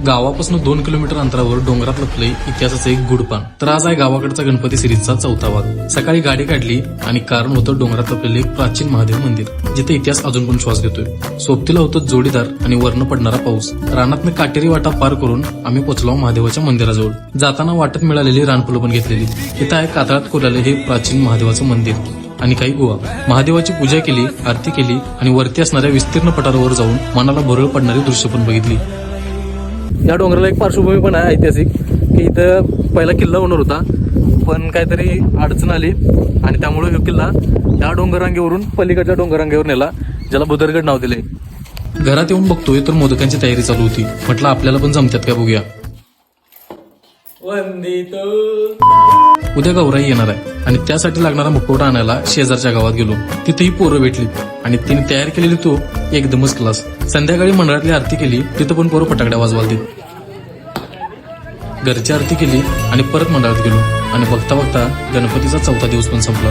गावापासून 2 किलोमीटर अंतरावर डोंगरात लपले इतिहासाचं एक गुडपान. तर आज आहे गावाकडचा गणपती सिरीजचा 4था भाग. सकाळी गाडी काढली आणि कारण होतं डोंगरात लपलेले एक प्राचीन महादेव मंदिर, जिथे इतिहास अजून पण श्वास घेतोय. सोबतीला होतं जोडीदार आणि वरनं पडणारा पाऊस. रानातनं काटेरी वाटा पार करून आम्ही पोचलो महादेवाच्या मंदिराजवळ. जाताना वाटत मिळालेली रानफुलं पण घेतलेली. इथं आहे कातळात कोरलेले हे प्राचीन महादेवाचं मंदिर आणि काही गुहा. महादेवाची पूजा केली, आरती केली आणि वरती असणाऱ्या विस्तीर्ण पठारावर जाऊन मनाला भरळ पडणारी दृश्य पण बघितली. या डोंगराला एक पार्श्वभूमी पण आहे ऐतिहासिक, की इथं पहिला किल्ला होणार होता, पण काहीतरी अडचण आली आणि त्यामुळे हा किल्ला या डोंगररांगेवरून पलीकडच्या डोंगररांगेवर नेला, ज्याला बुदरगड नाव दिले. घरात येऊन बघतोय तर मोदकांची तयारी चालू होती. म्हटलं आपल्याला पण जमत्यात का बघूया. उद्या गौराई येणार आहे आणि त्यासाठी लागणारा मुखवटा आणायला शेजारच्या गावात गेलो. तिथेही पोरं भेटली आणि तिने तयार केलेली तो एकदमच क्लास. संध्याकाळी मंडळातली आरती केली, तिथं पण पोरं फटाकड्या वाजवाल. घरची आरती केली आणि परत मंडळात गेलो आणि बघता बघता गणपतीचा 4था दिवस पण संपला.